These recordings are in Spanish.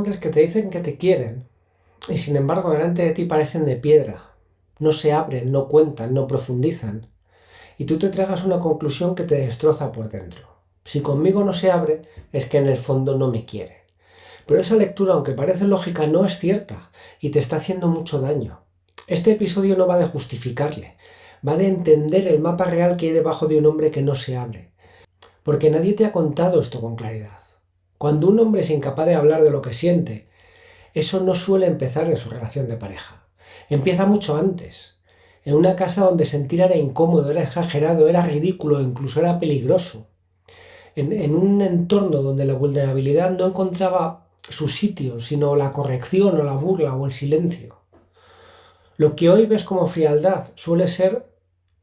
hombres que te dicen que te quieren y sin embargo delante de ti parecen de piedra. No se abren, no cuentan, no profundizan. Y tú te tragas una conclusión que te destroza por dentro. Si conmigo no se abre, es que en el fondo no me quiere. Pero esa lectura, aunque parece lógica, no es cierta y te está haciendo mucho daño. Este episodio no va de justificarle, va de entender el mapa real que hay debajo de un hombre que no se abre. Porque nadie te ha contado esto con claridad. Cuando un hombre es incapaz de hablar de lo que siente, eso no suele empezar en su relación de pareja. Empieza mucho antes. En una casa donde sentir era incómodo, era exagerado, era ridículo, incluso era peligroso. En un entorno donde la vulnerabilidad no encontraba su sitio, sino la corrección o la burla o el silencio. Lo que hoy ves como frialdad suele ser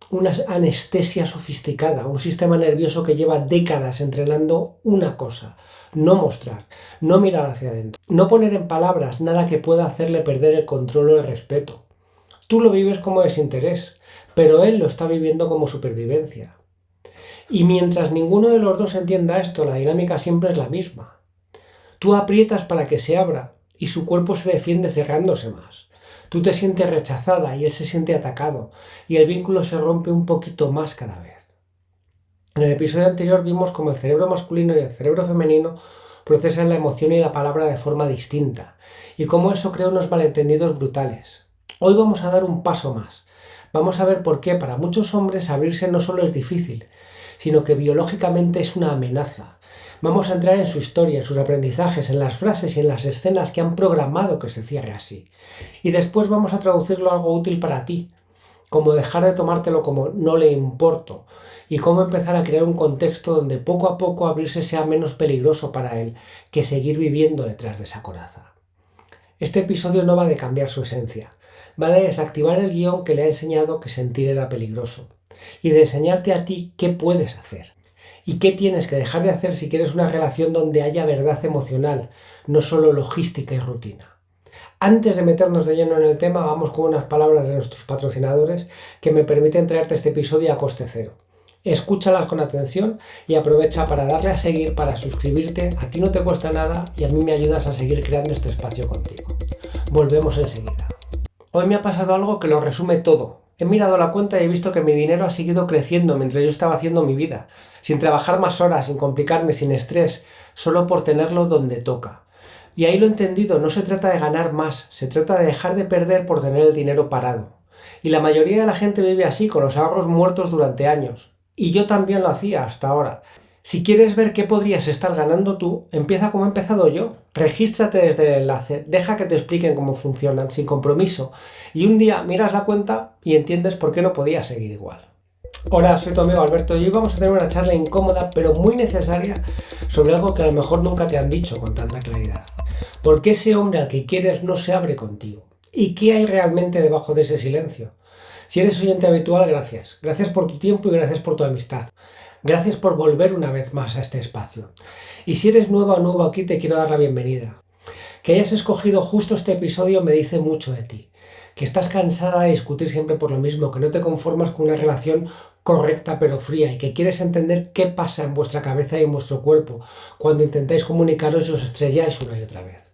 una anestesia sofisticada, un sistema nervioso que lleva décadas entrenando una cosa: no mostrar, no mirar hacia adentro, no poner en palabras nada que pueda hacerle perder el control o el respeto. Tú lo vives como desinterés, pero él lo está viviendo como supervivencia. Y mientras ninguno de los dos entienda esto, la dinámica siempre es la misma. Tú aprietas para que se abra y su cuerpo se defiende cerrándose más. Tú te sientes rechazada y él se siente atacado y el vínculo se rompe un poquito más cada vez. En el episodio anterior vimos cómo el cerebro masculino y el cerebro femenino procesan la emoción y la palabra de forma distinta y cómo eso crea unos malentendidos brutales. Hoy vamos a dar un paso más. Vamos a ver por qué para muchos hombres abrirse no solo es difícil, sino que biológicamente es una amenaza. Vamos a entrar en su historia, en sus aprendizajes, en las frases y en las escenas que han programado que se cierre así. Y después vamos a traducirlo a algo útil para ti, como dejar de tomártelo como no le importo, y cómo empezar a crear un contexto donde poco a poco abrirse sea menos peligroso para él que seguir viviendo detrás de esa coraza. Este episodio no va de cambiar su esencia, va de desactivar el guión que le ha enseñado que sentir era peligroso, y de enseñarte a ti qué puedes hacer. ¿Y qué tienes que dejar de hacer si quieres una relación donde haya verdad emocional, no solo logística y rutina? Antes de meternos de lleno en el tema, vamos con unas palabras de nuestros patrocinadores que me permiten traerte este episodio a coste cero. Escúchalas con atención y aprovecha para darle a seguir, para suscribirte. A ti no te cuesta nada y a mí me ayudas a seguir creando este espacio contigo. Volvemos enseguida. Hoy me ha pasado algo que lo resume todo. He mirado la cuenta y he visto que mi dinero ha seguido creciendo mientras yo estaba haciendo mi vida, sin trabajar más horas, sin complicarme, sin estrés, solo por tenerlo donde toca. Y ahí lo he entendido, no se trata de ganar más, se trata de dejar de perder por tener el dinero parado. Y la mayoría de la gente vive así, con los ahorros muertos durante años. Y yo también lo hacía hasta ahora. Si quieres ver qué podrías estar ganando tú, empieza como he empezado yo. Regístrate desde el enlace, deja que te expliquen cómo funcionan, sin compromiso. Y un día miras la cuenta y entiendes por qué no podías seguir igual. Hola, soy tu amigo Alberto y hoy vamos a tener una charla incómoda pero muy necesaria sobre algo que a lo mejor nunca te han dicho con tanta claridad. ¿Por qué ese hombre al que quieres no se abre contigo? ¿Y qué hay realmente debajo de ese silencio? Si eres oyente habitual, gracias. Gracias por tu tiempo y gracias por tu amistad. Gracias por volver una vez más a este espacio. Y si eres nueva o nuevo aquí, te quiero dar la bienvenida. Que hayas escogido justo este episodio me dice mucho de ti. Que estás cansada de discutir siempre por lo mismo, que no te conformas con una relación correcta pero fría y que quieres entender qué pasa en vuestra cabeza y en vuestro cuerpo cuando intentáis comunicaros y os estrelláis una y otra vez.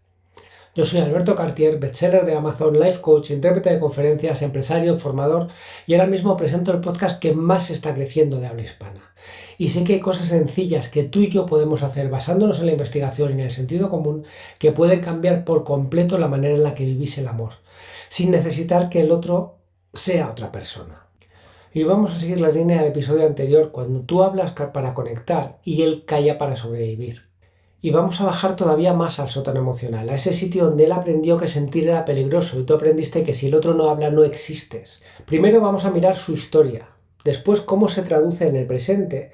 Yo soy Alberto Cartier, bestseller de Amazon, life coach, intérprete de conferencias, empresario, formador y ahora mismo presento el podcast que más está creciendo de habla hispana. Y sé que hay cosas sencillas que tú y yo podemos hacer basándonos en la investigación y en el sentido común que pueden cambiar por completo la manera en la que vivís el amor, sin necesitar que el otro sea otra persona. Y vamos a seguir la línea del episodio anterior, cuando tú hablas para conectar y él calla para sobrevivir. Y vamos a bajar todavía más al sótano emocional, a ese sitio donde él aprendió que sentir era peligroso y tú aprendiste que si el otro no habla no existes. Primero vamos a mirar su historia, después cómo se traduce en el presente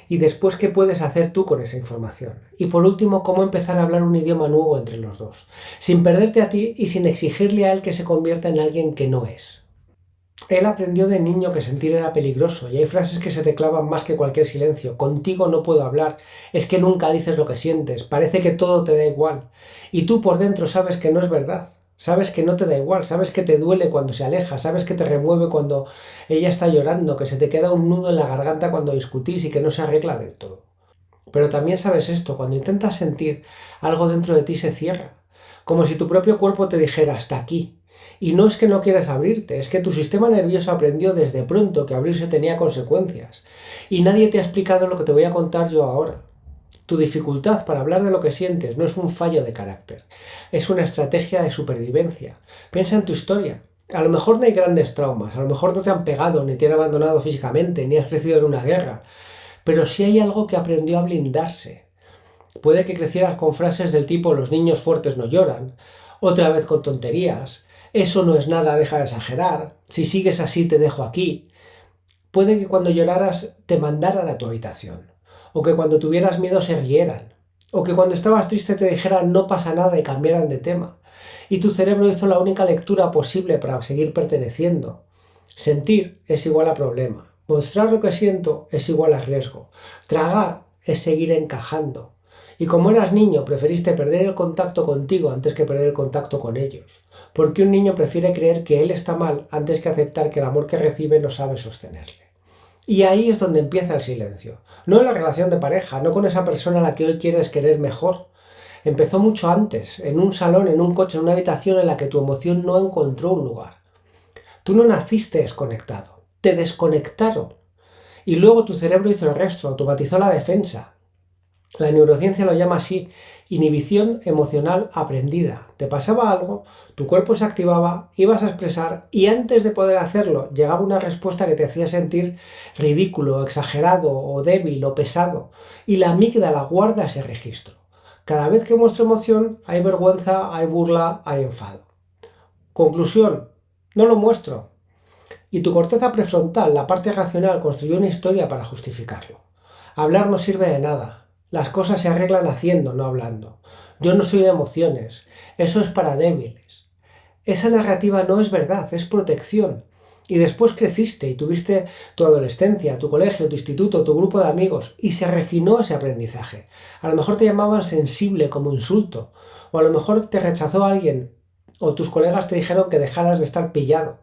y después qué puedes hacer tú con esa información. Y por último, cómo empezar a hablar un idioma nuevo entre los dos, sin perderte a ti y sin exigirle a él que se convierta en alguien que no es. Él aprendió de niño que sentir era peligroso y hay frases que se te clavan más que cualquier silencio. Contigo no puedo hablar, es que nunca dices lo que sientes, parece que todo te da igual. Y tú por dentro sabes que no es verdad, sabes que no te da igual, sabes que te duele cuando se aleja, sabes que te remueve cuando ella está llorando, que se te queda un nudo en la garganta cuando discutís y que no se arregla del todo. Pero también sabes esto, cuando intentas sentir, algo dentro de ti se cierra. como si tu propio cuerpo te dijera hasta aquí. Y no es que no quieras abrirte, es que tu sistema nervioso aprendió desde pronto que abrirse tenía consecuencias. Y nadie te ha explicado lo que te voy a contar yo ahora. Tu dificultad para hablar de lo que sientes no es un fallo de carácter, es una estrategia de supervivencia. Piensa en tu historia. A lo mejor no hay grandes traumas, a lo mejor no te han pegado, ni te han abandonado físicamente, ni has crecido en una guerra, pero sí hay algo que aprendió a blindarse. Puede que crecieras con frases del tipo los niños fuertes no lloran, otra vez con tonterías, eso no es nada, deja de exagerar, si sigues así te dejo aquí. Puede que cuando lloraras te mandaran a tu habitación, o que cuando tuvieras miedo se rieran, o que cuando estabas triste te dijeran no pasa nada y cambiaran de tema. Y tu cerebro hizo la única lectura posible para seguir perteneciendo. Sentir es igual a problema, mostrar lo que siento es igual a riesgo, tragar es seguir encajando. Y como eras niño, preferiste perder el contacto contigo antes que perder el contacto con ellos. Porque un niño prefiere creer que él está mal antes que aceptar que el amor que recibe no sabe sostenerle. Y ahí es donde empieza el silencio. No en la relación de pareja, no con esa persona a la que hoy quieres querer mejor. Empezó mucho antes, en un salón, en un coche, en una habitación en la que tu emoción no encontró un lugar. Tú no naciste desconectado, te desconectaron. Y luego tu cerebro hizo el resto, automatizó la defensa. La neurociencia lo llama así, inhibición emocional aprendida. Te pasaba algo, tu cuerpo se activaba, ibas a expresar y antes de poder hacerlo llegaba una respuesta que te hacía sentir ridículo, exagerado o débil o pesado. Y la amígdala guarda ese registro. Cada vez que muestro emoción hay vergüenza, hay burla, hay enfado. Conclusión, no lo muestro. Y tu corteza prefrontal, la parte racional, construyó una historia para justificarlo. Hablar no sirve de nada. Las cosas se arreglan haciendo, no hablando. Yo no soy de emociones. Eso es para débiles. Esa narrativa no es verdad, es protección. Y después creciste y tuviste tu adolescencia, tu colegio, tu instituto, tu grupo de amigos, y se refinó ese aprendizaje. A lo mejor te llamaban sensible como insulto, o a lo mejor te rechazó alguien, o tus colegas te dijeron que dejaras de estar pillado.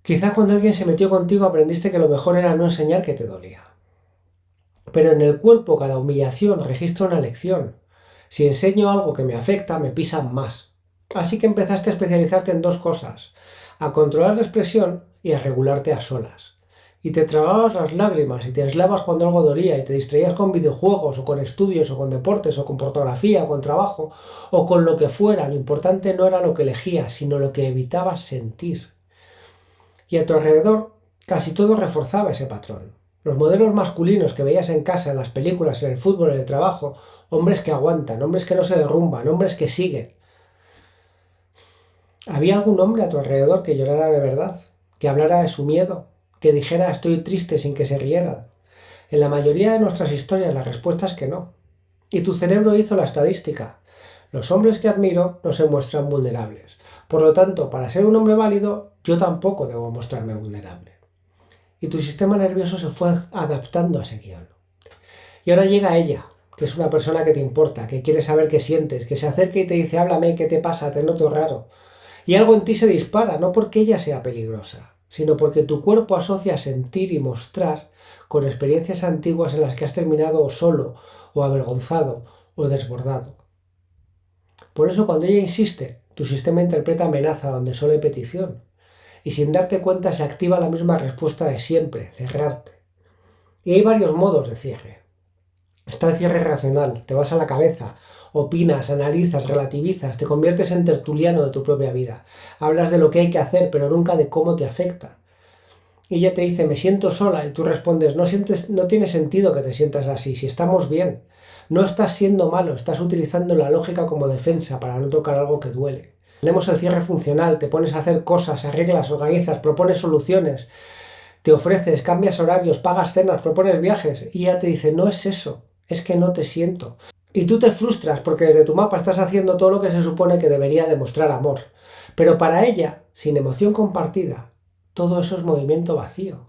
Quizá cuando alguien se metió contigo aprendiste que lo mejor era no enseñar que te dolía. Pero en el cuerpo cada humillación registra una lección. Si enseño algo que me afecta, me pisan más. Así que empezaste a especializarte en dos cosas, a controlar la expresión y a regularte a solas. Y te tragabas las lágrimas y te aislabas cuando algo dolía y te distraías con videojuegos o con estudios o con deportes o con fotografía o con trabajo o con lo que fuera. Lo importante no era lo que elegías, sino lo que evitabas sentir. Y a tu alrededor casi todo reforzaba ese patrón. Los modelos masculinos que veías en casa, en las películas, en el fútbol, en el trabajo, hombres que aguantan, hombres que no se derrumban, hombres que siguen. ¿Había algún hombre a tu alrededor que llorara de verdad? ¿Que hablara de su miedo? ¿Que dijera estoy triste sin que se rieran? En la mayoría de nuestras historias la respuesta es que no. Y tu cerebro hizo la estadística. Los hombres que admiro no se muestran vulnerables. Por lo tanto, para ser un hombre válido, yo tampoco debo mostrarme vulnerable. Y tu sistema nervioso se fue adaptando a ese guión. Y ahora llega ella, que es una persona que te importa, que quiere saber qué sientes, que se acerca y te dice, háblame, ¿qué te pasa? Te noto raro. Y algo en ti se dispara, no porque ella sea peligrosa, sino porque tu cuerpo asocia sentir y mostrar con experiencias antiguas en las que has terminado o solo, o avergonzado, o desbordado. Por eso cuando ella insiste, tu sistema interpreta amenaza donde solo hay petición. Y sin darte cuenta se activa la misma respuesta de siempre, cerrarte. Y hay varios modos de cierre. Está el cierre racional, te vas a la cabeza, opinas, analizas, relativizas, te conviertes en tertuliano de tu propia vida. Hablas de lo que hay que hacer, pero nunca de cómo te afecta. Y ella te dice, me siento sola, y tú respondes, no tiene sentido que te sientas así, si estamos bien. No estás siendo malo, estás utilizando la lógica como defensa para no tocar algo que duele. Tenemos el cierre funcional, te pones a hacer cosas, arreglas, organizas, propones soluciones, te ofreces, cambias horarios, pagas cenas, propones viajes, y ella te dice, no es eso, es que no te siento. Y tú te frustras porque desde tu mapa estás haciendo todo lo que se supone que debería demostrar amor. Pero para ella, sin emoción compartida, todo eso es movimiento vacío.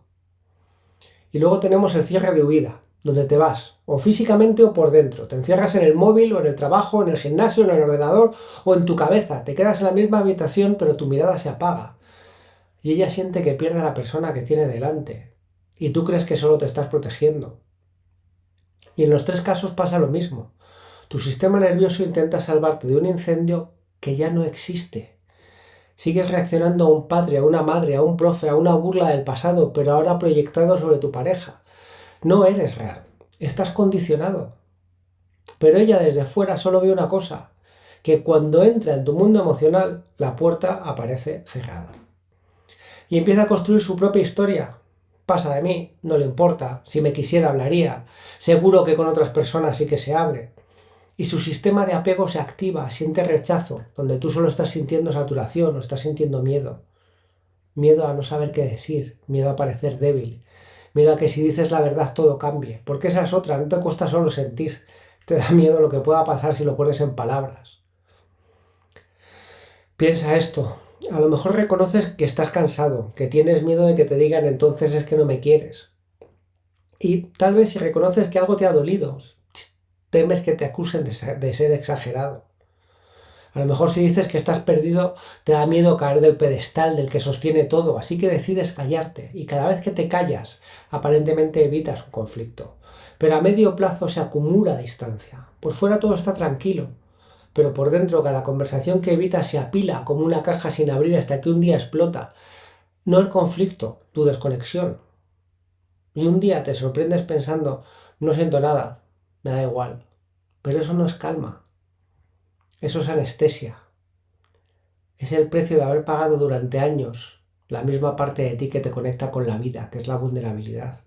Y luego tenemos el cierre de huida, donde te vas, o físicamente o por dentro. Te encierras en el móvil o en el trabajo, en el gimnasio, en el ordenador o en tu cabeza. Te quedas en la misma habitación, pero tu mirada se apaga. Y ella siente que pierde a la persona que tiene delante. Y tú crees que solo te estás protegiendo. Y en los tres casos pasa lo mismo. Tu sistema nervioso intenta salvarte de un incendio que ya no existe. Sigues reaccionando a un padre, a una madre, a un profe, a una burla del pasado, pero ahora proyectado sobre tu pareja. No eres real. Estás condicionado. Pero ella desde fuera solo ve una cosa, que cuando entra en tu mundo emocional, la puerta aparece cerrada. Y empieza a construir su propia historia. Pasa de mí, no le importa, si me quisiera hablaría, seguro que con otras personas sí que se abre. Y su sistema de apego se activa, siente rechazo, donde tú solo estás sintiendo saturación o estás sintiendo miedo. Miedo a no saber qué decir, miedo a parecer débil, miedo a que si dices la verdad todo cambie, porque esa es otra, no te cuesta solo sentir, te da miedo lo que pueda pasar si lo pones en palabras. Piensa esto, a lo mejor reconoces que estás cansado, que tienes miedo de que te digan entonces es que no me quieres. Y tal vez si reconoces que algo te ha dolido, temes que te acusen de ser exagerado. A lo mejor si dices que estás perdido, te da miedo caer del pedestal del que sostiene todo, así que decides callarte y cada vez que te callas, aparentemente evitas un conflicto. Pero a medio plazo se acumula distancia. Por fuera todo está tranquilo, pero por dentro cada conversación que evitas se apila como una caja sin abrir hasta que un día explota. No el conflicto, tu desconexión. Y un día te sorprendes pensando, no siento nada, me da igual. Pero eso no es calma, eso es anestesia. Es el precio de haber pagado durante años la misma parte de ti que te conecta con la vida, que es la vulnerabilidad.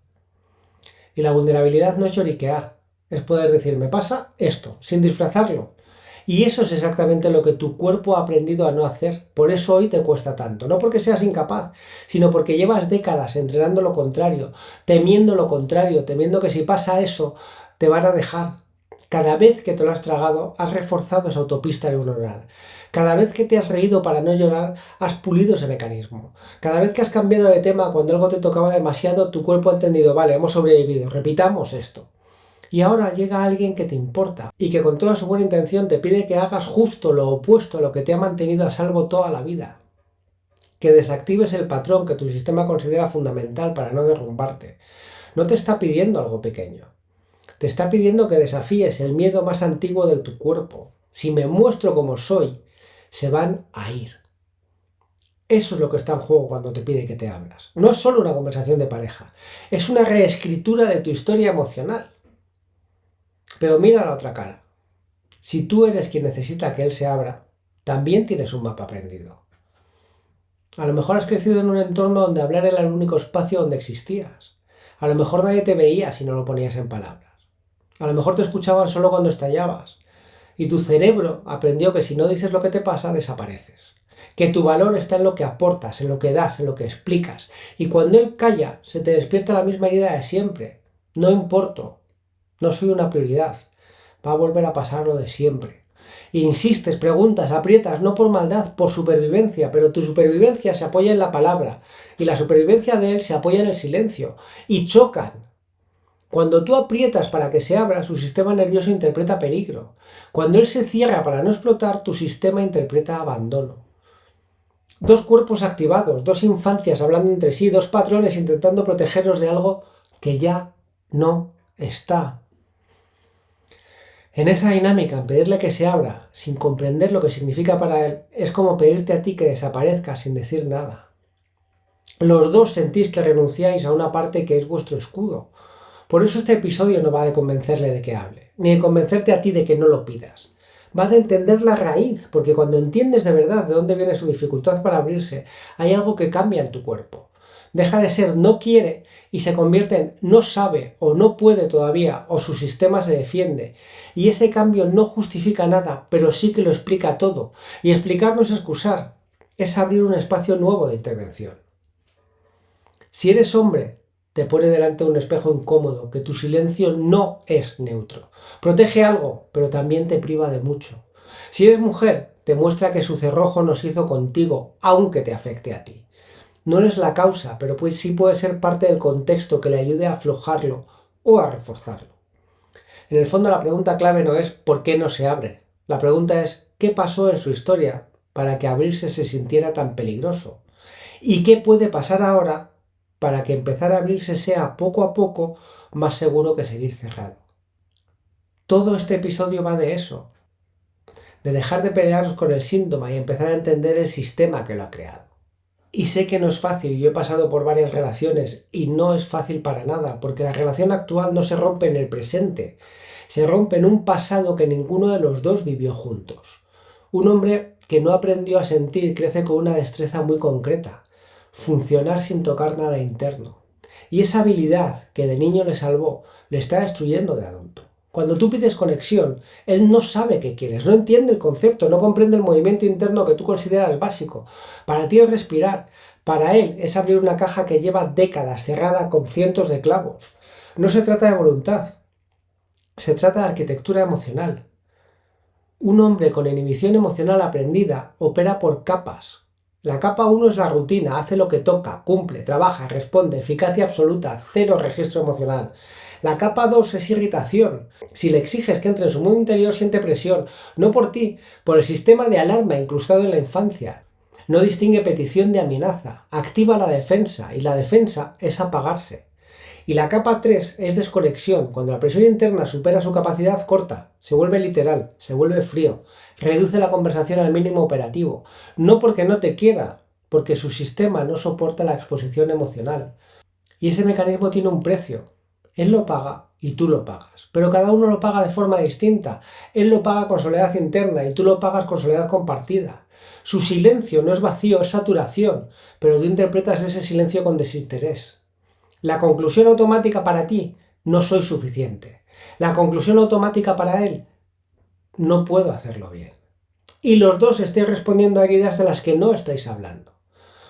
Y la vulnerabilidad no es lloriquear, es poder decir, me pasa esto, sin disfrazarlo. Y eso es exactamente lo que tu cuerpo ha aprendido a no hacer. Por eso hoy te cuesta tanto. No porque seas incapaz, sino porque llevas décadas entrenando lo contrario, temiendo que si pasa eso, te van a dejar. Cada vez que te lo has tragado, has reforzado esa autopista neuronal. Cada vez que te has reído para no llorar, has pulido ese mecanismo. Cada vez que has cambiado de tema cuando algo te tocaba demasiado, tu cuerpo ha entendido, vale, hemos sobrevivido, repitamos esto. Y ahora llega alguien que te importa y que con toda su buena intención te pide que hagas justo lo opuesto a lo que te ha mantenido a salvo toda la vida. Que desactives el patrón que tu sistema considera fundamental para no derrumbarte. No te está pidiendo algo pequeño. Te está pidiendo que desafíes el miedo más antiguo de tu cuerpo. Si me muestro como soy, se van a ir. Eso es lo que está en juego cuando te pide que te abras. No es solo una conversación de pareja, es una reescritura de tu historia emocional. Pero mira la otra cara. Si tú eres quien necesita que él se abra, también tienes un mapa aprendido. A lo mejor has crecido en un entorno donde hablar era el único espacio donde existías. A lo mejor nadie te veía si no lo ponías en palabras. A lo mejor te escuchaban solo cuando estallabas. Y tu cerebro aprendió que si no dices lo que te pasa, desapareces. Que tu valor está en lo que aportas, en lo que das, en lo que explicas. Y cuando él calla, se te despierta la misma herida de siempre. No importo. No soy una prioridad. Va a volver a pasar lo de siempre. Insistes, preguntas, aprietas, no por maldad, por supervivencia, pero tu supervivencia se apoya en la palabra y la supervivencia de él se apoya en el silencio. Y chocan. Cuando tú aprietas para que se abra, su sistema nervioso interpreta peligro. Cuando él se cierra para no explotar, tu sistema interpreta abandono. Dos cuerpos activados, dos infancias hablando entre sí, dos patrones intentando protegernos de algo que ya no está. En esa dinámica, en pedirle que se abra, sin comprender lo que significa para él, es como pedirte a ti que desaparezcas sin decir nada. Los dos sentís que renunciáis a una parte que es vuestro escudo. Por eso este episodio no va de convencerle de que hable, ni de convencerte a ti de que no lo pidas. Va de entender la raíz, porque cuando entiendes de verdad de dónde viene su dificultad para abrirse, hay algo que cambia en tu cuerpo. Deja de ser no quiere y se convierte en no sabe o no puede todavía o su sistema se defiende. Y ese cambio no justifica nada, pero sí que lo explica todo. Y explicar no es excusar, es abrir un espacio nuevo de intervención. Si eres hombre, te pone delante de un espejo incómodo, que tu silencio no es neutro. Protege algo, pero también te priva de mucho. Si eres mujer, te muestra que su cerrojo no se hizo contigo, aunque te afecte a ti. No eres la causa, pero pues sí puede ser parte del contexto que le ayude a aflojarlo o a reforzarlo. En el fondo la pregunta clave no es ¿por qué no se abre? La pregunta es ¿qué pasó en su historia para que abrirse se sintiera tan peligroso? ¿Y qué puede pasar ahora para que empezar a abrirse sea poco a poco más seguro que seguir cerrado? Todo este episodio va de eso, de dejar de pelearos con el síntoma y empezar a entender el sistema que lo ha creado. Y sé que no es fácil, yo he pasado por varias relaciones y no es fácil para nada, porque la relación actual no se rompe en el presente, se rompe en un pasado que ninguno de los dos vivió juntos. Un hombre que no aprendió a sentir crece con una destreza muy concreta, funcionar sin tocar nada interno. Y esa habilidad que de niño le salvó, le está destruyendo de adulto. Cuando tú pides conexión, él no sabe qué quieres, no entiende el concepto, no comprende el movimiento interno que tú consideras básico. Para ti es respirar, para él es abrir una caja que lleva décadas cerrada con cientos de clavos. No se trata de voluntad, se trata de arquitectura emocional. Un hombre con inhibición emocional aprendida opera por capas. La capa 1 es la rutina, hace lo que toca, cumple, trabaja, responde, eficacia absoluta, cero registro emocional. La capa 2 es irritación. Si le exiges que entre en su mundo interior, siente presión, no por ti, por el sistema de alarma incrustado en la infancia. No distingue petición de amenaza, activa la defensa, y la defensa es apagarse. Y la capa 3 es desconexión. Cuando la presión interna supera su capacidad, corta, se vuelve literal, se vuelve frío, reduce la conversación al mínimo operativo. No porque no te quiera, porque su sistema no soporta la exposición emocional. Y ese mecanismo tiene un precio. Él lo paga y tú lo pagas. Pero cada uno lo paga de forma distinta. Él lo paga con soledad interna y tú lo pagas con soledad compartida. Su silencio no es vacío, es saturación, pero tú interpretas ese silencio con desinterés. La conclusión automática para ti, no soy suficiente. La conclusión automática para él, no puedo hacerlo bien. Y los dos estáis respondiendo a heridas de las que no estáis hablando.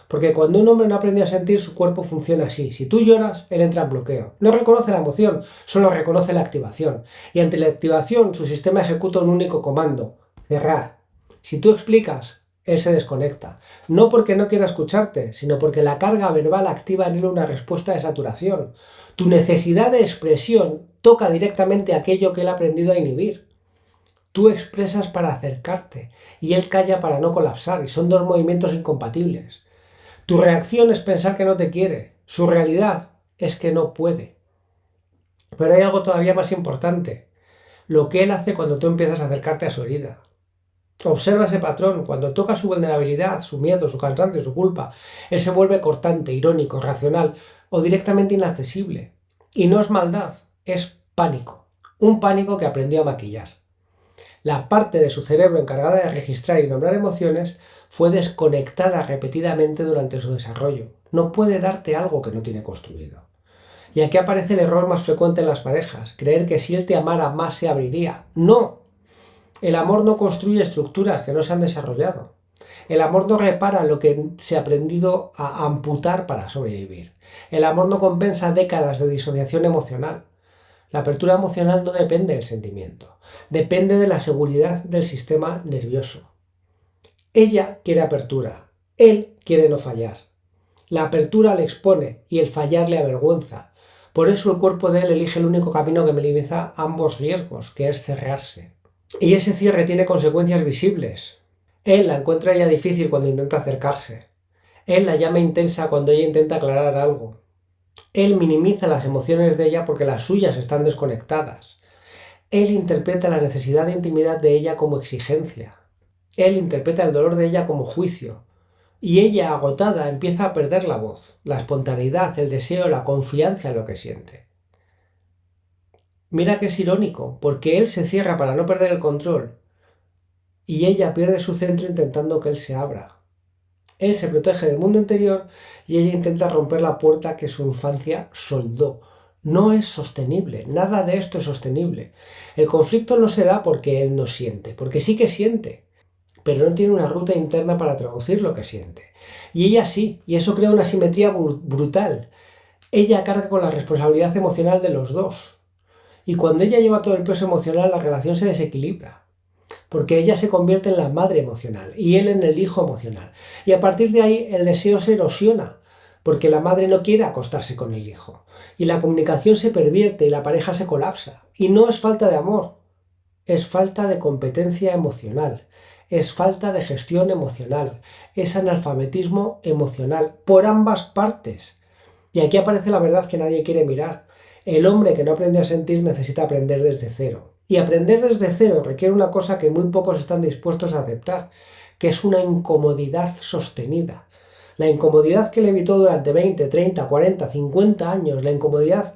Porque cuando un hombre no aprendió a sentir, su cuerpo funciona así. Si tú lloras, él entra en bloqueo. No reconoce la emoción, solo reconoce la activación. Y ante la activación, su sistema ejecuta un único comando: cerrar. Si tú explicas, él se desconecta. No porque no quiera escucharte, sino porque la carga verbal activa en él una respuesta de saturación. Tu necesidad de expresión toca directamente aquello que él ha aprendido a inhibir. Tú expresas para acercarte y él calla para no colapsar, y son dos movimientos incompatibles. Tu reacción es pensar que no te quiere, su realidad es que no puede. Pero hay algo todavía más importante: lo que él hace cuando tú empiezas a acercarte a su herida. Observa ese patrón. Cuando toca su vulnerabilidad, su miedo, su cansancio, su culpa, él se vuelve cortante, irónico, racional o directamente inaccesible. Y no es maldad, es pánico. Un pánico que aprendió a maquillar. La parte de su cerebro encargada de registrar y nombrar emociones fue desconectada repetidamente durante su desarrollo. No puede darte algo que no tiene construido. Y aquí aparece el error más frecuente en las parejas: creer que si él te amara más se abriría. ¡No! El amor no construye estructuras que no se han desarrollado. El amor no repara lo que se ha aprendido a amputar para sobrevivir. El amor no compensa décadas de disociación emocional. La apertura emocional no depende del sentimiento, depende de la seguridad del sistema nervioso. Ella quiere apertura, él quiere no fallar. La apertura le expone y el fallar le avergüenza. Por eso el cuerpo de él elige el único camino que minimiza ambos riesgos, que es cerrarse. Y ese cierre tiene consecuencias visibles. Él la encuentra ya difícil cuando intenta acercarse. Él la llama intensa cuando ella intenta aclarar algo. Él minimiza las emociones de ella porque las suyas están desconectadas. Él interpreta la necesidad de intimidad de ella como exigencia. Él interpreta el dolor de ella como juicio. Y ella, agotada, empieza a perder la voz, la espontaneidad, el deseo, la confianza en lo que siente. Mira que es irónico, porque él se cierra para no perder el control y ella pierde su centro intentando que él se abra. Él se protege del mundo interior y ella intenta romper la puerta que su infancia soldó. No es sostenible, nada de esto es sostenible. El conflicto no se da porque él no siente, porque sí que siente, pero no tiene una ruta interna para traducir lo que siente. Y ella sí, y eso crea una asimetría brutal. Ella carga con la responsabilidad emocional de los dos. Y cuando ella lleva todo el peso emocional, la relación se desequilibra, porque ella se convierte en la madre emocional y él en el hijo emocional. Y a partir de ahí el deseo se erosiona, porque la madre no quiere acostarse con el hijo. Y la comunicación se pervierte y la pareja se colapsa. Y no es falta de amor, es falta de competencia emocional, es falta de gestión emocional, es analfabetismo emocional por ambas partes. Y aquí aparece la verdad que nadie quiere mirar. El hombre que no aprendió a sentir necesita aprender desde cero. Y aprender desde cero requiere una cosa que muy pocos están dispuestos a aceptar, que es una incomodidad sostenida. La incomodidad que le evitó durante 20, 30, 40, 50 años, la incomodidad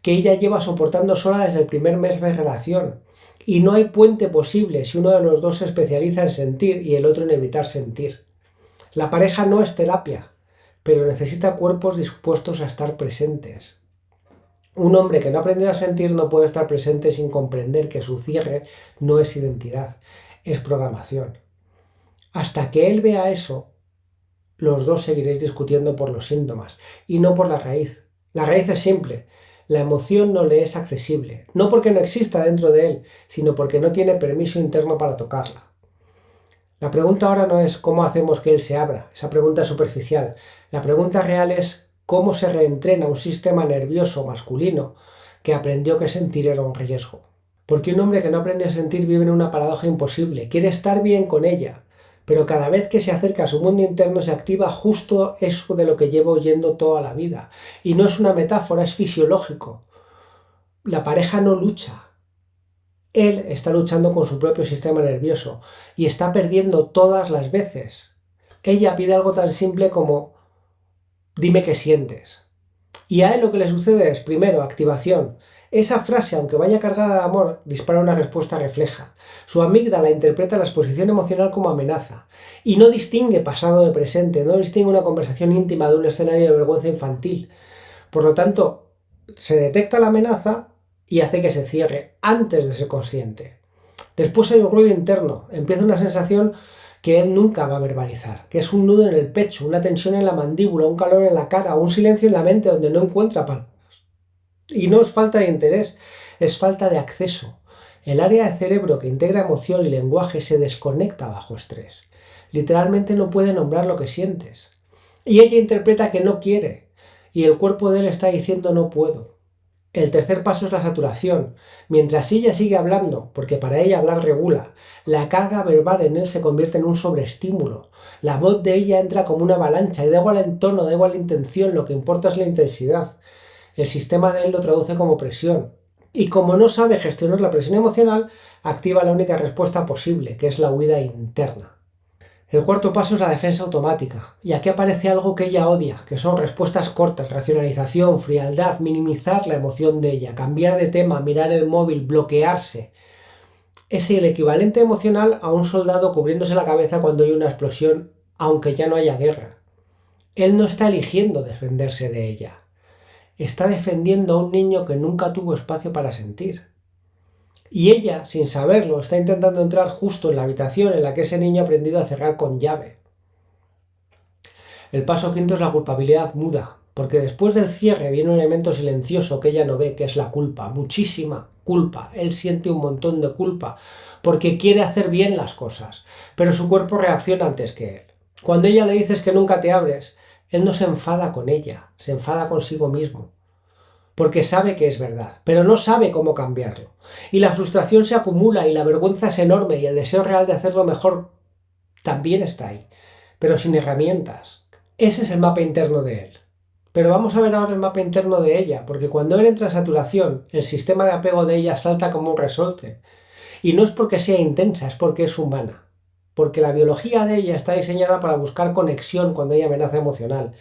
que ella lleva soportando sola desde el primer mes de relación. Y no hay puente posible si uno de los dos se especializa en sentir y el otro en evitar sentir. La pareja no es terapia, pero necesita cuerpos dispuestos a estar presentes. Un hombre que no ha aprendido a sentir no puede estar presente sin comprender que su cierre no es identidad, es programación. Hasta que él vea eso, los dos seguiréis discutiendo por los síntomas y no por la raíz. La raíz es simple. La emoción no le es accesible, no porque no exista dentro de él, sino porque no tiene permiso interno para tocarla. La pregunta ahora no es cómo hacemos que él se abra, esa pregunta es superficial. La pregunta real es cómo se reentrena un sistema nervioso masculino que aprendió que sentir era un riesgo. Porque un hombre que no aprendió a sentir vive en una paradoja imposible, quiere estar bien con ella, pero cada vez que se acerca a su mundo interno se activa justo eso de lo que lleva oyendo toda la vida. Y no es una metáfora, es fisiológico. La pareja no lucha. Él está luchando con su propio sistema nervioso y está perdiendo todas las veces. Ella pide algo tan simple como dime qué sientes. Y a él lo que le sucede es, primero, activación. Esa frase, aunque vaya cargada de amor, dispara una respuesta refleja. Su amígdala interpreta la exposición emocional como amenaza y no distingue pasado de presente, no distingue una conversación íntima de un escenario de vergüenza infantil. Por lo tanto, se detecta la amenaza y hace que se cierre antes de ser consciente. Después hay un ruido interno, empieza una sensación que él nunca va a verbalizar, que es un nudo en el pecho, una tensión en la mandíbula, un calor en la cara, un silencio en la mente donde no encuentra palabras. Y no es falta de interés, es falta de acceso. El área de cerebro que integra emoción y lenguaje se desconecta bajo estrés. Literalmente no puede nombrar lo que sientes. Y ella interpreta que no quiere, y el cuerpo de él está diciendo no puedo. El tercer paso es la saturación. Mientras ella sigue hablando, porque para ella hablar regula, la carga verbal en él se convierte en un sobreestímulo. La voz de ella entra como una avalancha y da igual el tono, da igual la intención, lo que importa es la intensidad. El sistema de él lo traduce como presión. Y como no sabe gestionar la presión emocional, activa la única respuesta posible, que es la huida interna. El cuarto paso es la defensa automática, y aquí aparece algo que ella odia, que son respuestas cortas, racionalización, frialdad, minimizar la emoción de ella, cambiar de tema, mirar el móvil, bloquearse. Es el equivalente emocional a un soldado cubriéndose la cabeza cuando hay una explosión, aunque ya no haya guerra. Él no está eligiendo defenderse de ella. Está defendiendo a un niño que nunca tuvo espacio para sentir. Y ella, sin saberlo, está intentando entrar justo en la habitación en la que ese niño ha aprendido a cerrar con llave. El paso quinto es la culpabilidad muda, porque después del cierre viene un elemento silencioso que ella no ve, que es la culpa, muchísima culpa. Él siente un montón de culpa, porque quiere hacer bien las cosas, pero su cuerpo reacciona antes que él. Cuando ella le dices que nunca te abres, él no se enfada con ella, se enfada consigo mismo. Porque sabe que es verdad, pero no sabe cómo cambiarlo. Y la frustración se acumula y la vergüenza es enorme y el deseo real de hacerlo mejor también está ahí, pero sin herramientas. Ese es el mapa interno de él. Pero vamos a ver ahora el mapa interno de ella, porque cuando él entra en saturación, el sistema de apego de ella salta como un resorte. Y no es porque sea intensa, es porque es humana. Porque la biología de ella está diseñada para buscar conexión cuando hay amenaza emocional.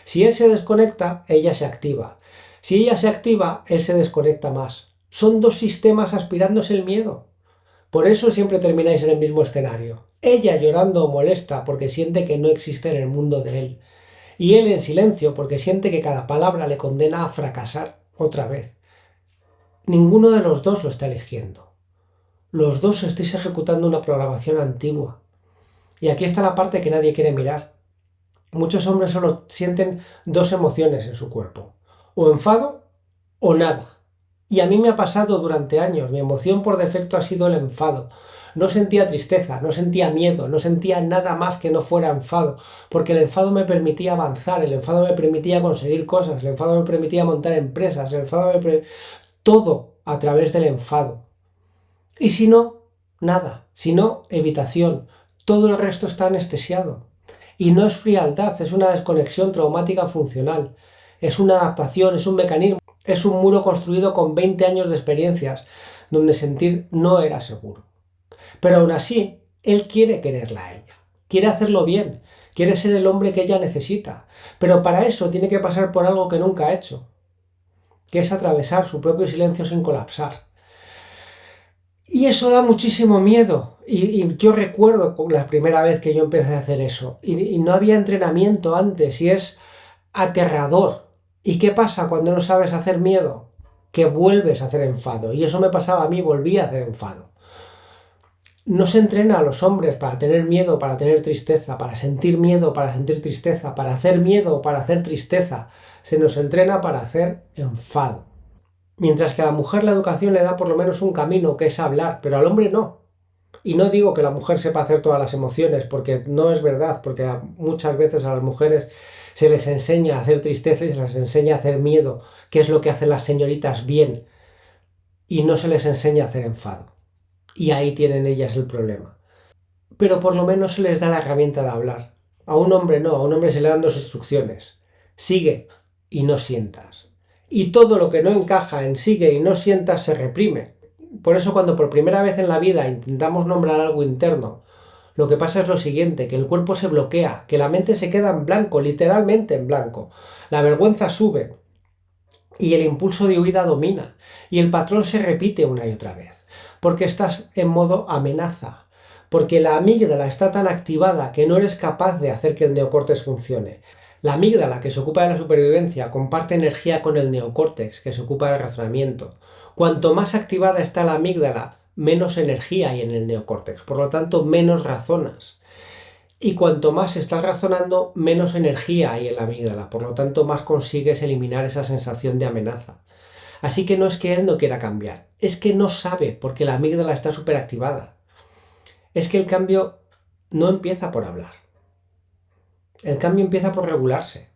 Si él se desconecta, ella se activa. Si ella se activa, él se desconecta más. Son dos sistemas aspirándose el miedo. Por eso siempre termináis en el mismo escenario. Ella llorando o molesta porque siente que no existe en el mundo de él. Y él en silencio porque siente que cada palabra le condena a fracasar otra vez. Ninguno de los dos lo está eligiendo. Los dos estáis ejecutando una programación antigua. Y aquí está la parte que nadie quiere mirar. Muchos hombres solo sienten dos emociones en su cuerpo. O enfado o nada. Y a mí me ha pasado durante años. Mi emoción por defecto ha sido el enfado. No sentía tristeza, no sentía miedo, no sentía nada más que no fuera enfado. Porque el enfado me permitía avanzar, el enfado me permitía conseguir cosas, el enfado me permitía montar empresas, el enfado todo a través del enfado. Y si no, nada. Si no, evitación. Todo el resto está anestesiado. Y no es frialdad, es una desconexión traumática funcional. Es una adaptación, es un mecanismo. Es un muro construido con 20 años de experiencias, donde sentir no era seguro. Pero aún así, él quiere quererla a ella, quiere hacerlo bien, quiere ser el hombre que ella necesita, pero para eso tiene que pasar por algo que nunca ha hecho, que es atravesar su propio silencio sin colapsar. Y eso da muchísimo miedo. Y yo recuerdo la primera vez que yo empecé a hacer eso. Y no había entrenamiento antes. Y es aterrador. ¿Y qué pasa cuando no sabes hacer miedo? Que vuelves a hacer enfado. Y eso me pasaba a mí, volví a hacer enfado. No se entrena a los hombres para tener miedo, para tener tristeza, para sentir miedo, para sentir tristeza, para hacer miedo, para hacer tristeza. Se nos entrena para hacer enfado. Mientras que a la mujer la educación le da por lo menos un camino, que es hablar, pero al hombre no. Y no digo que la mujer sepa hacer todas las emociones, porque no es verdad, porque muchas veces a las mujeres se les enseña a hacer tristeza y se les enseña a hacer miedo, que es lo que hacen las señoritas bien, y no se les enseña a hacer enfado. Y ahí tienen ellas el problema. Pero por lo menos se les da la herramienta de hablar. A un hombre no, a un hombre se le dan dos instrucciones. Sigue y no sientas. Y todo lo que no encaja en sigue y no sientas se reprime. Por eso cuando por primera vez en la vida intentamos nombrar algo interno, lo que pasa es lo siguiente, que el cuerpo se bloquea, que la mente se queda en blanco, literalmente en blanco. La vergüenza sube y el impulso de huida domina. Y el patrón se repite una y otra vez. Porque estás en modo amenaza. Porque la amígdala está tan activada que no eres capaz de hacer que el neocórtex funcione. La amígdala, que se ocupa de la supervivencia, comparte energía con el neocórtex, que se ocupa del razonamiento. Cuanto más activada está la amígdala, menos energía hay en el neocórtex, por lo tanto menos razonas. Y cuanto más estás razonando, menos energía hay en la amígdala, por lo tanto más consigues eliminar esa sensación de amenaza. Así que no es que él no quiera cambiar, es que no sabe porque la amígdala está superactivada. Es que el cambio no empieza por hablar. El cambio empieza por regularse.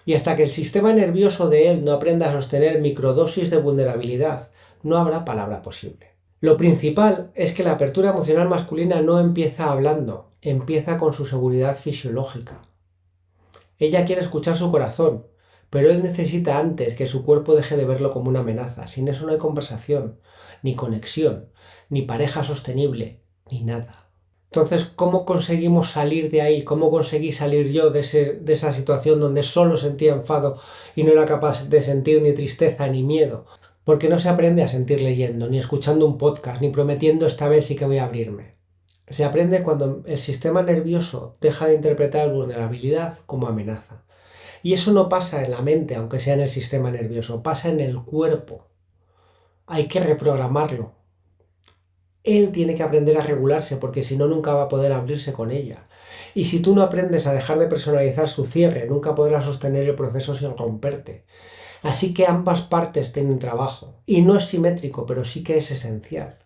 Y hasta que el sistema nervioso de él no aprenda a sostener microdosis de vulnerabilidad, no habrá palabra posible. Lo principal es que la apertura emocional masculina no empieza hablando, empieza con su seguridad fisiológica. Ella quiere escuchar su corazón, pero él necesita antes que su cuerpo deje de verlo como una amenaza. Sin eso no hay conversación, ni conexión, ni pareja sostenible, ni nada. Entonces, ¿cómo conseguimos salir de ahí? ¿Cómo conseguí salir yo de esa situación donde solo sentía enfado y no era capaz de sentir ni tristeza ni miedo? Porque no se aprende a sentir leyendo, ni escuchando un podcast, ni prometiendo esta vez sí que voy a abrirme. Se aprende cuando el sistema nervioso deja de interpretar la vulnerabilidad como amenaza. Y eso no pasa en la mente, aunque sea en el sistema nervioso, pasa en el cuerpo. Hay que reprogramarlo. Él tiene que aprender a regularse porque si no nunca va a poder abrirse con ella. Y si tú no aprendes a dejar de personalizar su cierre, nunca podrás sostener el proceso sin romperte. Así que ambas partes tienen trabajo. Y no es simétrico, pero sí que es esencial.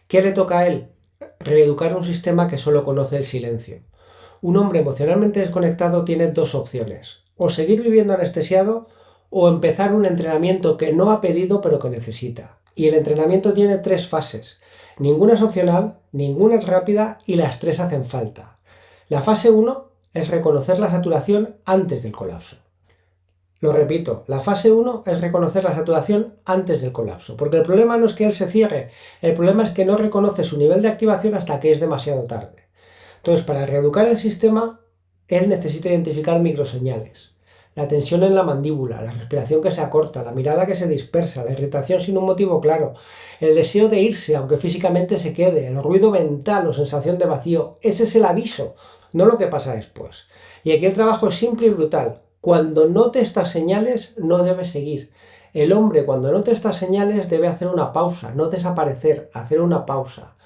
¿Qué le toca a él? Reeducar un sistema que solo conoce el silencio. Un hombre emocionalmente desconectado tiene dos opciones. O seguir viviendo anestesiado o empezar un entrenamiento que no ha pedido pero que necesita. Y el entrenamiento tiene 3 fases. Ninguna es opcional, ninguna es rápida y las 3 hacen falta. La fase 1 es reconocer la saturación antes del colapso. Lo repito, la fase 1 es reconocer la saturación antes del colapso, porque el problema no es que él se cierre, el problema es que no reconoce su nivel de activación hasta que es demasiado tarde. Entonces, para reeducar el sistema, él necesita identificar microseñales. La tensión en la mandíbula, la respiración que se acorta, la mirada que se dispersa, la irritación sin un motivo claro, el deseo de irse aunque físicamente se quede, el ruido mental o sensación de vacío. Ese es el aviso, no lo que pasa después. Y aquí el trabajo es simple y brutal. Cuando note estas señales, no debe seguir. El hombre, cuando note estas señales, debe hacer una pausa, no desaparecer, hacer una pausa.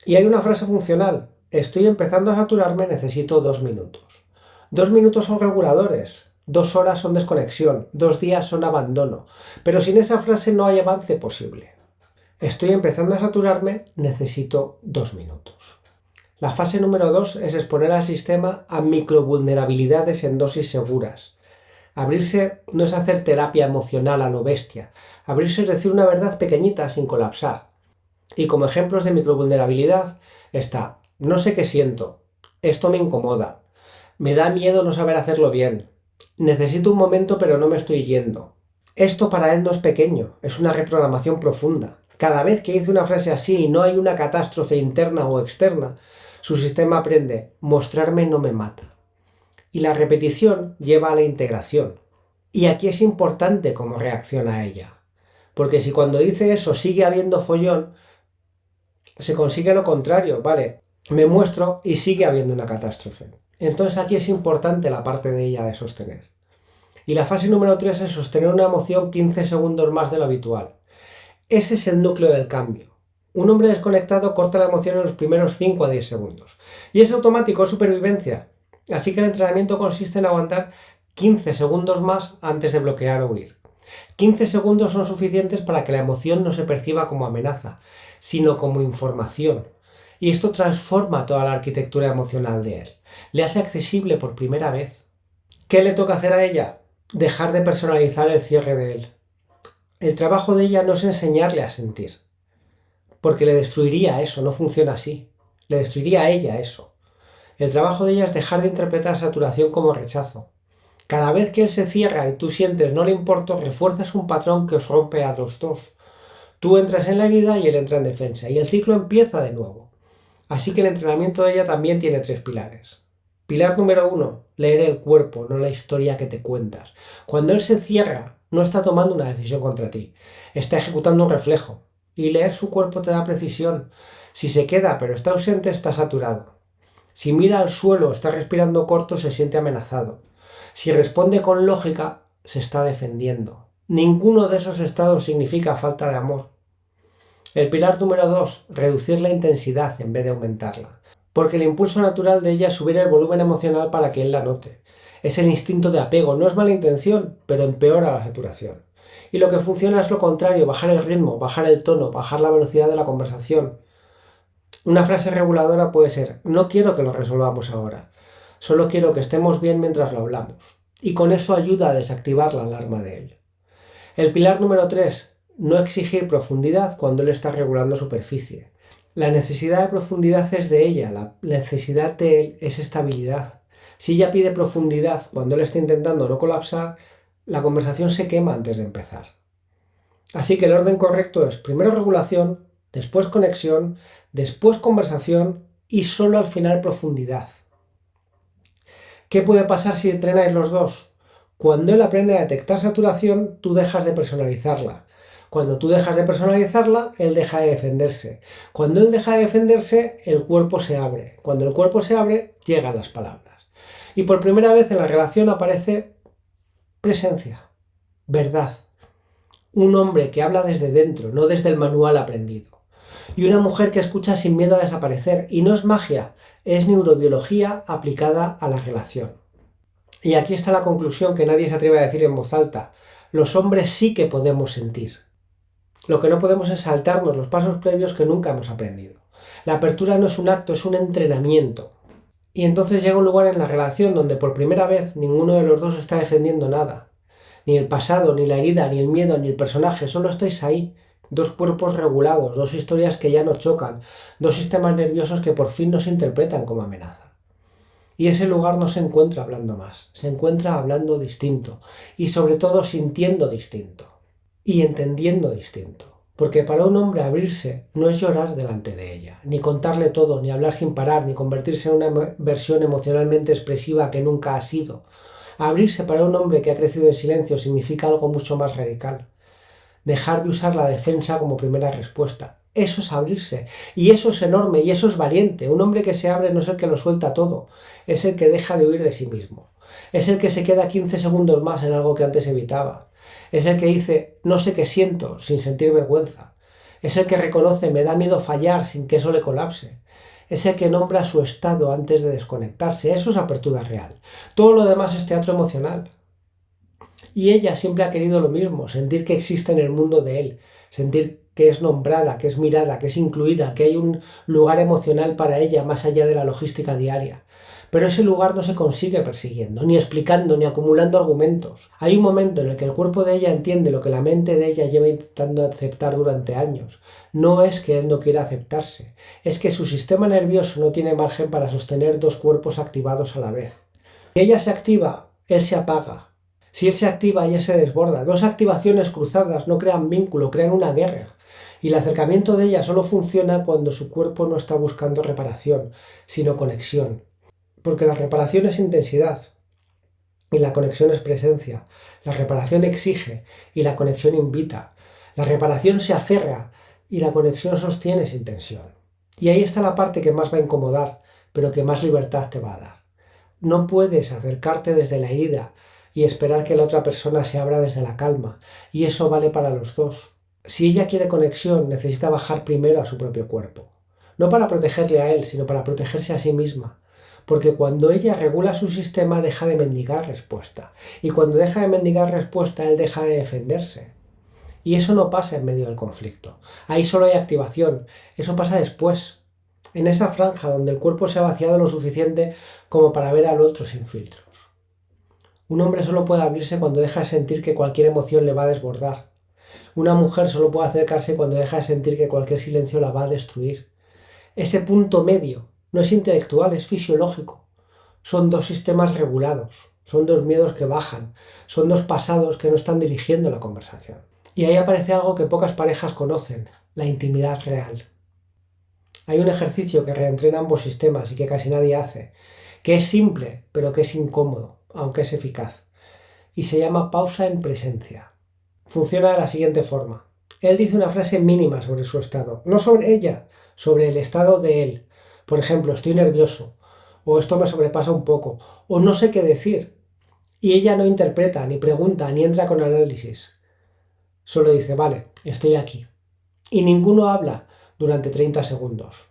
Y hay una frase funcional. Estoy empezando a saturarme, necesito 2 minutos. 2 minutos son reguladores, 2 horas son desconexión, 2 días son abandono. Pero sin esa frase no hay avance posible. Estoy empezando a saturarme, necesito 2 minutos. La fase número 2 es exponer al sistema a microvulnerabilidades en dosis seguras. Abrirse no es hacer terapia emocional a lo bestia. Abrirse es decir una verdad pequeñita sin colapsar. Y como ejemplos de microvulnerabilidad está: no sé qué siento, esto me incomoda, me da miedo no saber hacerlo bien, necesito un momento pero no me estoy yendo, Esto para él no es pequeño, es una reprogramación profunda. Cada vez que dice una frase así y no hay una catástrofe interna o externa, su sistema aprende, mostrarme no me mata. Y la repetición lleva a la integración. Y aquí es importante cómo reacciona ella. Porque si cuando dice eso sigue habiendo follón, se consigue lo contrario, ¿vale? Me muestro y sigue habiendo una catástrofe. Entonces aquí es importante la parte de ella de sostener. Y la fase número 3 es sostener una emoción 15 segundos más de lo habitual. Ese es el núcleo del cambio. Un hombre desconectado corta la emoción en los primeros 5 a 10 segundos. Y es automático, es supervivencia. Así que el entrenamiento consiste en aguantar 15 segundos más antes de bloquear o huir. 15 segundos son suficientes para que la emoción no se perciba como amenaza, sino como información. Y esto transforma toda la arquitectura emocional de él. Le hace accesible por primera vez. ¿Qué le toca hacer a ella? Dejar de personalizar el cierre de él. El trabajo de ella no es enseñarle a sentir, porque le destruiría eso, no funciona así. Le destruiría a ella eso. El trabajo de ella es dejar de interpretar saturación como rechazo. Cada vez que él se cierra y tú sientes no le importo, refuerzas un patrón que os rompe a los dos. Tú entras en la herida y él entra en defensa, y el ciclo empieza de nuevo. Así que el entrenamiento de ella también tiene 3 pilares. Pilar número 1, leer el cuerpo, no la historia que te cuentas. Cuando él se cierra, no está tomando una decisión contra ti, está ejecutando un reflejo. Y leer su cuerpo te da precisión. Si se queda pero está ausente, está saturado. Si mira al suelo, está respirando corto, se siente amenazado. Si responde con lógica, se está defendiendo. Ninguno de esos estados significa falta de amor. El pilar número 2, reducir la intensidad en vez de aumentarla. Porque el impulso natural de ella es subir el volumen emocional para que él la note. Es el instinto de apego, no es mala intención, pero empeora la saturación. Y lo que funciona es lo contrario, bajar el ritmo, bajar el tono, bajar la velocidad de la conversación. Una frase reguladora puede ser, no quiero que lo resolvamos ahora, solo quiero que estemos bien mientras lo hablamos. Y con eso ayuda a desactivar la alarma de él. El pilar número 3, no exigir profundidad cuando él está regulando superficie. La necesidad de profundidad es de ella, la necesidad de él es estabilidad. Si ella pide profundidad cuando él está intentando no colapsar, la conversación se quema antes de empezar. Así que el orden correcto es primero regulación, después conexión, después conversación y solo al final profundidad. ¿Qué puede pasar si entrenáis los dos? Cuando él aprende a detectar saturación, tú dejas de personalizarla. Cuando tú dejas de personalizarla, él deja de defenderse. Cuando él deja de defenderse, el cuerpo se abre. Cuando el cuerpo se abre, llegan las palabras. Y por primera vez en la relación aparece presencia, verdad. Un hombre que habla desde dentro, no desde el manual aprendido. Y una mujer que escucha sin miedo a desaparecer. Y no es magia, es neurobiología aplicada a la relación. Y aquí está la conclusión que nadie se atreve a decir en voz alta. Los hombres sí que podemos sentir. Lo que no podemos es saltarnos los pasos previos que nunca hemos aprendido. La apertura no es un acto, es un entrenamiento. Y entonces llega un lugar en la relación donde por primera vez ninguno de los dos está defendiendo nada. Ni el pasado, ni la herida, ni el miedo, ni el personaje, solo estáis ahí. Dos cuerpos regulados, dos historias que ya no chocan, dos sistemas nerviosos que por fin no se interpretan como amenaza. Y ese lugar no se encuentra hablando más, se encuentra hablando distinto y sobre todo sintiendo distinto y entendiendo distinto. Porque para un hombre abrirse no es llorar delante de ella, ni contarle todo, ni hablar sin parar, ni convertirse en una versión emocionalmente expresiva que nunca ha sido. Abrirse para un hombre que ha crecido en silencio significa algo mucho más radical. Dejar de usar la defensa como primera respuesta. Eso es abrirse. Y eso es enorme y eso es valiente. Un hombre que se abre no es el que lo suelta todo, es el que deja de huir de sí mismo. Es el que se queda 15 segundos más en algo que antes evitaba. Es el que dice, no sé qué siento, sin sentir vergüenza. Es el que reconoce, me da miedo fallar sin que eso le colapse. Es el que nombra su estado antes de desconectarse. Eso es apertura real. Todo lo demás es teatro emocional. Y ella siempre ha querido lo mismo, sentir que existe en el mundo de él, sentir que es nombrada, que es mirada, que es incluida, que hay un lugar emocional para ella más allá de la logística diaria. Pero ese lugar no se consigue persiguiendo, ni explicando, ni acumulando argumentos. Hay un momento en el que el cuerpo de ella entiende lo que la mente de ella lleva intentando aceptar durante años. No es que él no quiera aceptarse, es que su sistema nervioso no tiene margen para sostener dos cuerpos activados a la vez. Si ella se activa, él se apaga. Si él se activa, ella se desborda. Dos activaciones cruzadas no crean vínculo, crean una guerra. Y el acercamiento de ella solo funciona cuando su cuerpo no está buscando reparación, sino conexión. Porque la reparación es intensidad y la conexión es presencia. La reparación exige y la conexión invita. La reparación se aferra y la conexión sostiene sin tensión. Y ahí está la parte que más va a incomodar, pero que más libertad te va a dar. No puedes acercarte desde la herida y esperar que la otra persona se abra desde la calma, y eso vale para los dos. Si ella quiere conexión, necesita bajar primero a su propio cuerpo. No para protegerle a él, sino para protegerse a sí misma. Porque cuando ella regula su sistema, deja de mendigar respuesta. Y cuando deja de mendigar respuesta, él deja de defenderse. Y eso no pasa en medio del conflicto. Ahí solo hay activación. Eso pasa después. En esa franja donde el cuerpo se ha vaciado lo suficiente como para ver al otro sin filtros. Un hombre solo puede abrirse cuando deja de sentir que cualquier emoción le va a desbordar. Una mujer solo puede acercarse cuando deja de sentir que cualquier silencio la va a destruir. Ese punto medio no es intelectual, es fisiológico. Son dos sistemas regulados, son dos miedos que bajan, son dos pasados que no están dirigiendo la conversación. Y ahí aparece algo que pocas parejas conocen, la intimidad real. Hay un ejercicio que reentrena ambos sistemas y que casi nadie hace, que es simple, pero que es incómodo, aunque es eficaz. Y se llama pausa en presencia. Funciona de la siguiente forma. Él dice una frase mínima sobre su estado, no sobre ella, sobre el estado de él. Por ejemplo, estoy nervioso, o esto me sobrepasa un poco, o no sé qué decir. Y ella no interpreta, ni pregunta, ni entra con análisis. Solo dice, vale, estoy aquí. Y ninguno habla durante 30 segundos.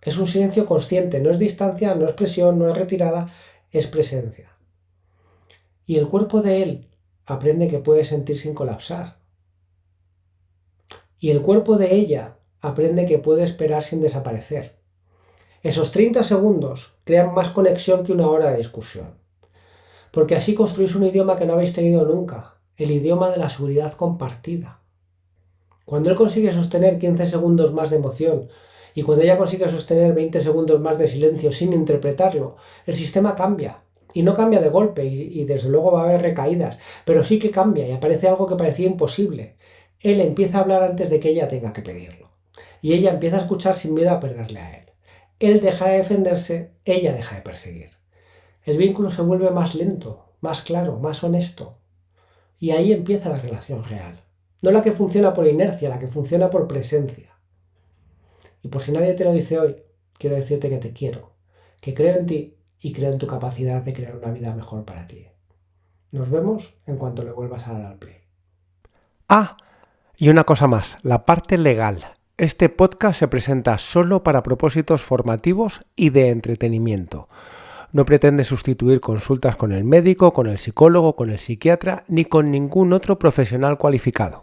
Es un silencio consciente, no es distancia, no es presión, no es retirada, es presencia. Y el cuerpo de él aprende que puede sentir sin colapsar. Y el cuerpo de ella aprende que puede esperar sin desaparecer. Esos 30 segundos crean más conexión que una hora de discusión. Porque así construís un idioma que no habéis tenido nunca, el idioma de la seguridad compartida. Cuando él consigue sostener 15 segundos más de emoción y cuando ella consigue sostener 20 segundos más de silencio sin interpretarlo, el sistema cambia. Y no cambia de golpe y desde luego va a haber recaídas, pero sí que cambia y aparece algo que parecía imposible. Él empieza a hablar antes de que ella tenga que pedirlo. Y ella empieza a escuchar sin miedo a perderle a él. Él deja de defenderse, ella deja de perseguir. El vínculo se vuelve más lento, más claro, más honesto. Y ahí empieza la relación real. No la que funciona por inercia, la que funciona por presencia. Y por si nadie te lo dice hoy, quiero decirte que te quiero, que creo en ti y creo en tu capacidad de crear una vida mejor para ti. Nos vemos en cuanto le vuelvas a dar al play. Ah, y una cosa más, la parte legal. Este podcast se presenta solo para propósitos formativos y de entretenimiento. No pretende sustituir consultas con el médico, con el psicólogo, con el psiquiatra, ni con ningún otro profesional cualificado.